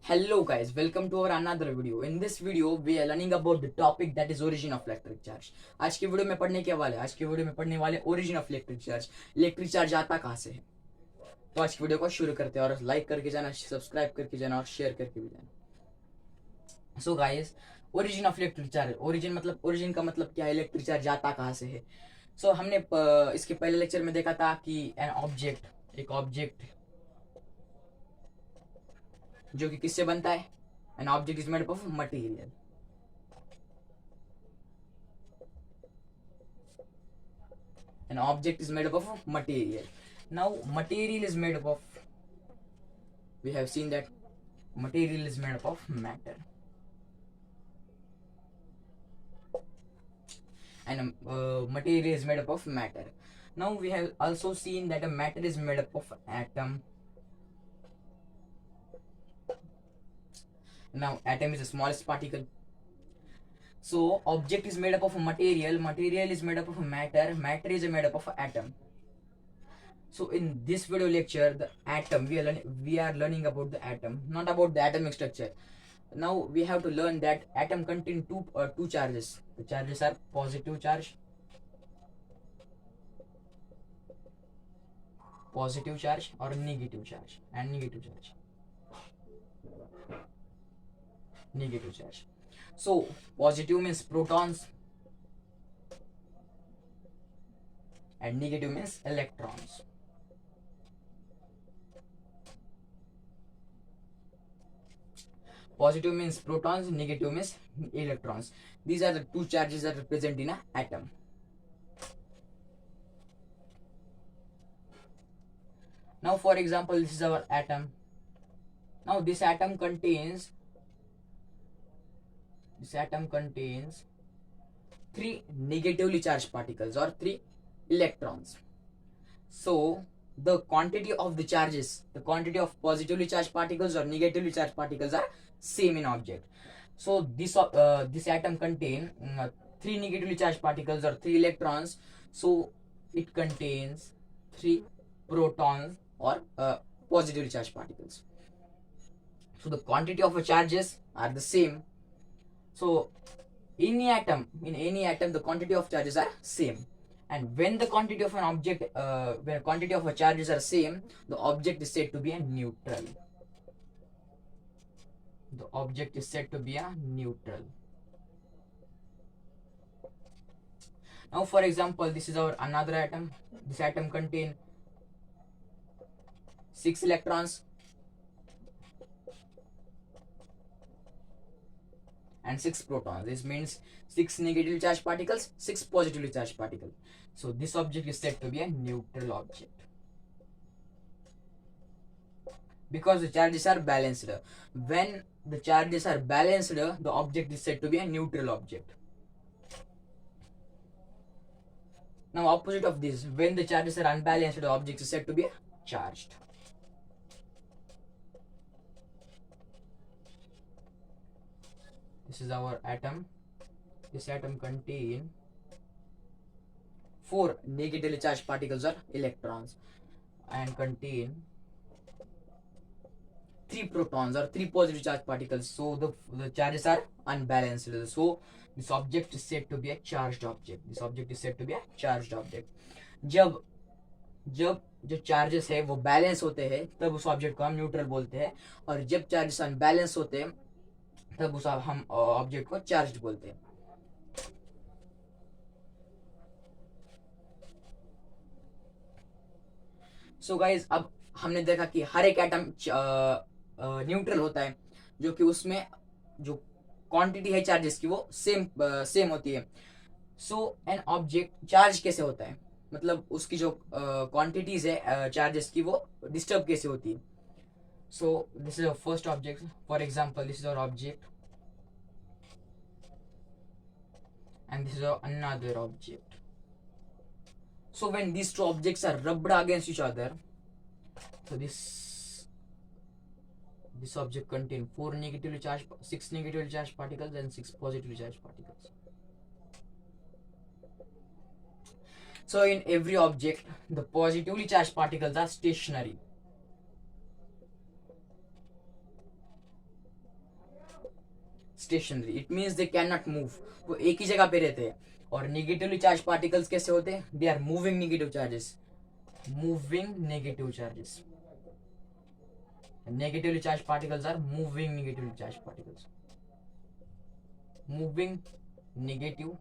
Hello guys, welcome to our another video. In this video we are learning about the topic that is origin of electric charge. आज की video में पढ़ने के वाले आज की वीडियो में पढ़ने वाले origin of electric charge. Electric charge आता कहाँ से है? तो आज की वीडियो को शुरू करते हैं और लाइक करके जाना, सब्सक्राइब करके जाना और शेयर करके भी जाना। So guys, origin of electric charge. Origin का मतलब क्या है? इलेक्ट्रिक चार्ज आता कहाँ से है? सो हमने इसके पहले लेक्चर में देखा था कि एक ऑब्जेक्ट जो कि किससे बनता है? An object is made up of material. An object is made up of material. Now material is made up of, we have seen that material is made up of matter, and material is made up of matter. Now we have also seen that a matter is made up of atom. Now atom is the smallest particle. So object is made up of material is made up of matter is made up of atom. So in this video lecture, the atom, we are learning about the atom, not about the atomic structure. Now we have to learn that atom contain two charges. The charges are positive charge or negative charge, and negative charge. So positive means protons and negative means electrons. Positive means protons, negative means electrons. These are the two charges that are present in an atom. Now for example, this is our atom. Now this atom contains three negatively charged particles or three electrons. So the quantity of the charges, the quantity of positively charged particles or negatively charged particles are same in object. So this atom contain three negatively charged particles or three electrons. So it contains three protons or positively charged particles. So the quantity of charges are the same. So in any atom the quantity of charges are same, and when the quantity of an object when quantity of charges are same, the object is said to be a neutral. Now for example, this is our another atom. This atom contain 6 electrons and 6 protons. This means 6 negatively charged particles, 6 positively charged particles. So this object is said to be a neutral object because the charges are balanced. When the charges are balanced, the object is said to be a neutral object. Now opposite of this, when the charges are unbalanced, the object is said to be charged. This is our atom. This atom contain 4 negatively charged particles or electrons and contain 3 protons or 3 positively charged particles. So the charges are unbalanced. So this object is said to be a charged object. जब जो charges है वो balance होते हैं तब उस object को हम न्यूट्रल बोलते हैं, और जब चार्जेस अनबैलेंस होते हैं तब उस हम ऑब्जेक्ट को चार्ज्ड बोलते हैं. सो गाइज, अब हमने देखा कि हर एक एटम न्यूट्रल होता है, जो कि उसमें जो क्वांटिटी है चार्जेस की वो सेम होती है. सो एन ऑब्जेक्ट चार्ज कैसे होता है, मतलब उसकी जो क्वांटिटीज है चार्जेस की वो डिस्टर्ब कैसे होती है. So this is our first object. For example, this is our object and this is another object. So when these two objects are rubbed against each other, so this object contain 6 negatively charged particles and 6 positively charged particles. So in every object, the positively charged particles are stationary stationary, it means they can not move, वो एक ही जगह पे रहते हैं। और negatively charge particles कैसे होते हैं? They are moving negative charges, moving negative charges. Negatively charged particles are moving negatively charged particles, moving negative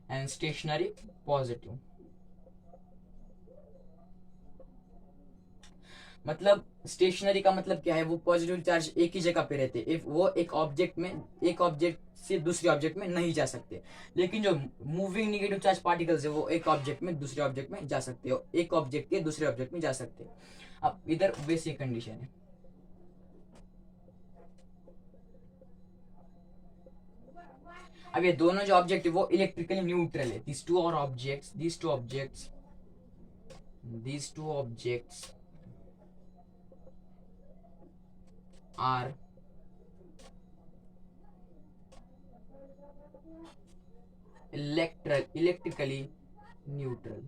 and stationary positive। मतलब स्टेशनरी का मतलब क्या है? वो पॉजिटिव चार्ज एक ही जगह पे रहते हैं, वो एक ऑब्जेक्ट में, एक ऑब्जेक्ट से दूसरे ऑब्जेक्ट में नहीं जा सकते। लेकिन जो मूविंग नेगेटिव चार्ज पार्टिकल्स है वो एक ऑब्जेक्ट में दूसरे ऑब्जेक्ट में जा सकते हो, एक ऑब्जेक्ट के दूसरे ऑब्जेक्ट में जा सकते हैं। अब इधर वैसी कंडीशन है। अब ये दोनों जो ऑब्जेक्ट है वो इलेक्ट्रिकली न्यूट्रल है। these two objects are electrically neutral,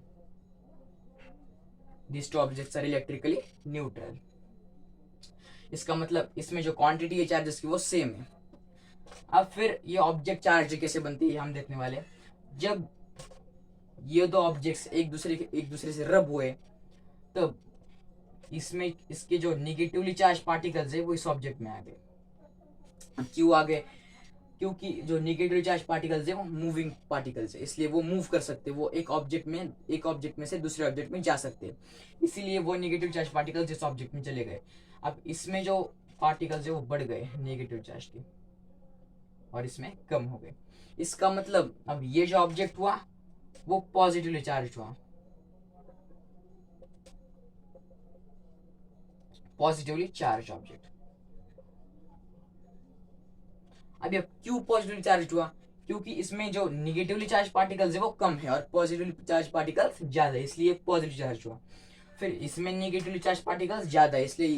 these two objects are electrically neutral। इसका मतलब इसमें जो क्वांटिटी है चार्जेस की वो सेम है। अब फिर ये ऑब्जेक्ट चार्ज कैसे बनती है हम देखने वाले। जब ये दो ऑब्जेक्ट्स एक दूसरे से रब हुए तब इसमें इसके जो निगेटिवली चार्ज पार्टिकल्स है वो इस ऑब्जेक्ट में आ गए। क्यों आ गए? क्योंकि जो निगेटिव चार्ज पार्टिकल्स है वो मूविंग पार्टिकल्स है, इसलिए वो मूव कर सकते, वो एक ऑब्जेक्ट में से दूसरे ऑब्जेक्ट में जा सकते, इसीलिए वो निगेटिव चार्ज पार्टिकल्स इस ऑब्जेक्ट में चले गए। अब इसमें जो पार्टिकल्स है वो बढ़ गए नेगेटिव चार्ज के और इसमें कम हो गए। इसका मतलब अब ये जो ऑब्जेक्ट हुआ वो पॉजिटिवली चार्ज हुआ, पॉजिटिवली चार्ज ऑब्जेक्ट। अब ये क्यों पॉजिटिवली चार्ज हुआ? क्योंकि इसमें जो निगेटिवली चार्ज पार्टिकल्स है वो कम है और पॉजिटिवली चार्ज पार्टिकल्स ज्यादा है, इसलिए पॉजिटिव चार्ज हुआ। फिर इसमें निगेटिवली चार्ज पार्टिकल्स ज्यादा है, इसलिए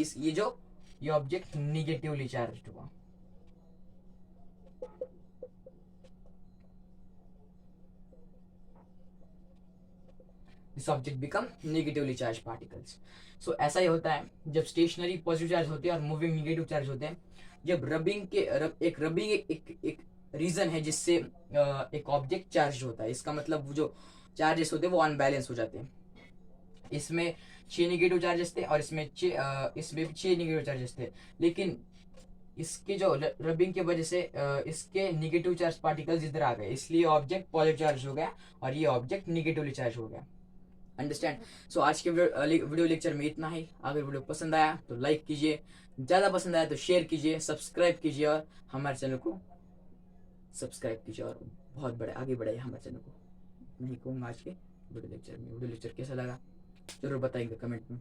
ये ऑब्जेक्ट निगेटिवली चार्ज हुआ। This object become negatively charge particles. So ऐसा ही होता है जब स्टेशनरी पॉजिटिव चार्ज होते हैं और मूविंग नेगेटिव चार्ज होते हैं। जब रबिंग एक रीजन है जिससे एक ऑब्जेक्ट चार्ज होता है। इसका मतलब वो जो चार्जेस होते हैं वो अनबैलेंस हो जाते हैं। इसमें 6 नेगेटिव चार्जेस थे और इसमें भी 6 नेगेटिव चार्जेस थे, लेकिन इसके जो रबिंग की वजह से इसके नेगेटिव चार्ज पार्टिकल्स इधर आ गए, इसलिए ऑब्जेक्ट पॉजिटिव चार्ज हो गया और ये ऑब्जेक्ट नेगेटिवली चार्ज हो गया। अंडरस्टैंड? सो आज के वीडियो लेक्चर में इतना ही। अगर वीडियो पसंद आया तो लाइक कीजिए, ज़्यादा पसंद आया तो शेयर कीजिए, सब्सक्राइब कीजिए और हमारे चैनल को सब्सक्राइब कीजिए और बहुत बड़े आगे बढ़ाइए हमारे चैनल को। नहीं कहूँगा आज के वीडियो लेक्चर में। वीडियो लेक्चर कैसा लगा जरूर बताएंगे कमेंट में।